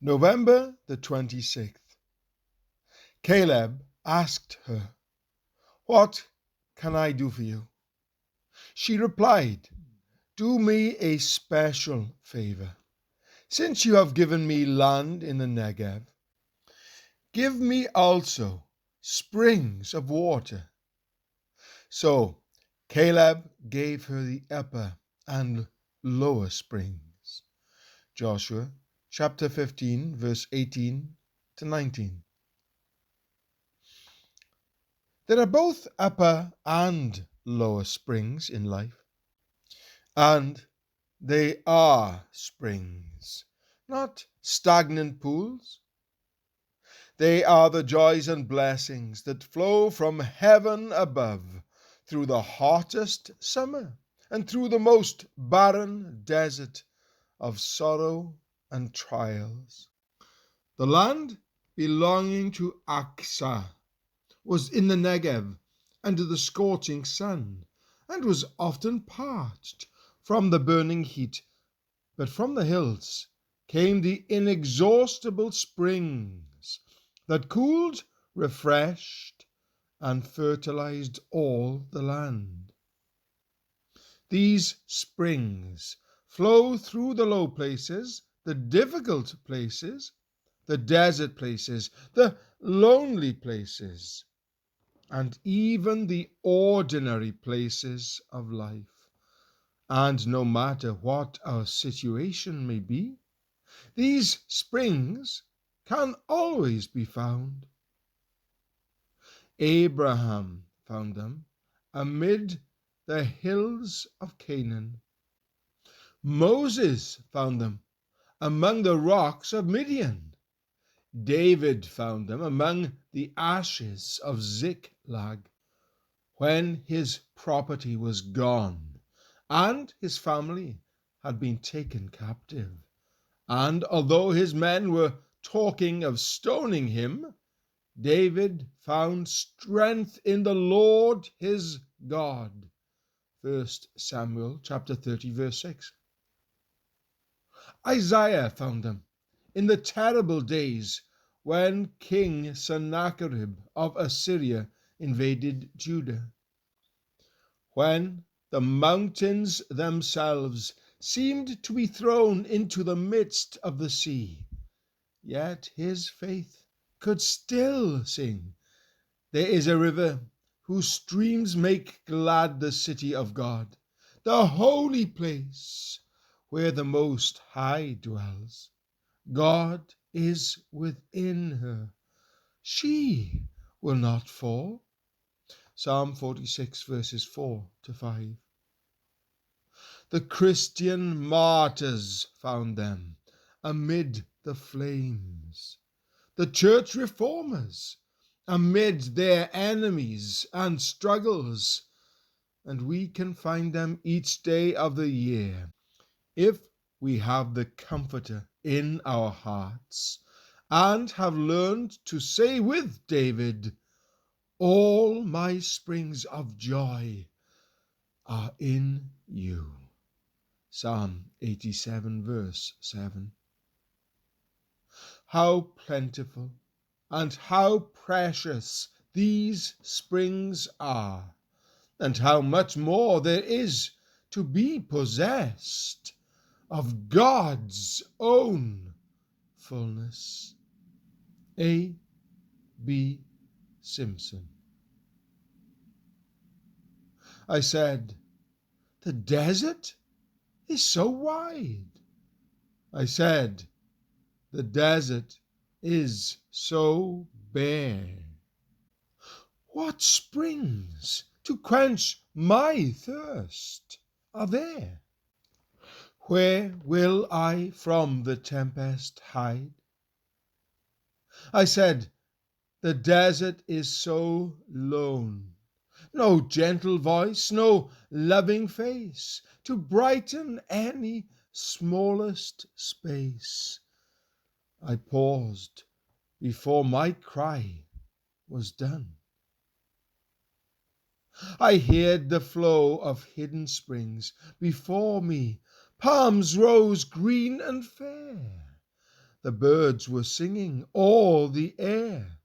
November the 26th. Caleb asked her, "What can I do for you?" She replied, "Do me a special favor. Since you have given me land in the Negev, give me also springs of water." So Caleb gave her the upper and lower springs. Joshua chapter 15, verse 18 to 19. There are both upper and lower springs in life, and they are springs, not stagnant pools. They are the joys and blessings that flow from heaven above through the hottest summer and through the most barren desert of sorrow and trials. The land belonging to Asa was in the Negev under the scorching sun, and was often parched from the burning heat. But from the hills came the inexhaustible springs that cooled, refreshed, and fertilized all the land. These springs flow through the low places, the difficult places, the desert places, the lonely places, and even the ordinary places of life. And no matter what our situation may be, these springs can always be found. Abraham found them amid the hills of Canaan. Moses found them among the rocks of Midian. David found them among the ashes of Ziklag, when his property was gone and his family had been taken captive. And although his men were talking of stoning him, David found strength in the Lord his God. 1 Samuel chapter 30, verse 6. Isaiah found them in the terrible days when King Sennacherib of Assyria invaded Judah, when the mountains themselves seemed to be thrown into the midst of the sea. Yet his faith could still sing, "There is a river whose streams make glad the city of God, the holy place where the Most High dwells. God is within her. She will not fall." Psalm 46, verses 4 to 5. The Christian martyrs found them amid the flames. The church reformers amid their enemies and struggles. And we can find them each day of the year if we have the Comforter in our hearts and have learned to say with David, "All my springs of joy are in you." Psalm 87, verse 7. How plentiful and how precious these springs are, and how much more there is to be possessed of God's own fullness. A. B. Simpson. I said, "The desert is so wide." I said, "The desert is so bare." What springs to quench my thirst are there? Where will I from the tempest hide? I said, "The desert is so lone, no gentle voice, no loving face to brighten any smallest space." I paused before my cry was done. I heard the flow of hidden springs before me. Palms rose green and fair. The birds were singing, all the air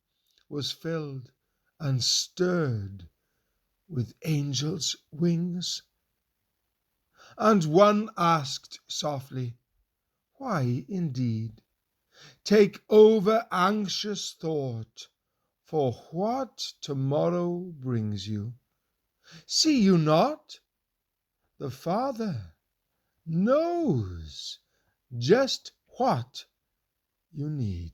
was filled and stirred with angels' wings. And one asked softly, "Why indeed take over anxious thought for what tomorrow brings you? See you not? The Father knows just what you need."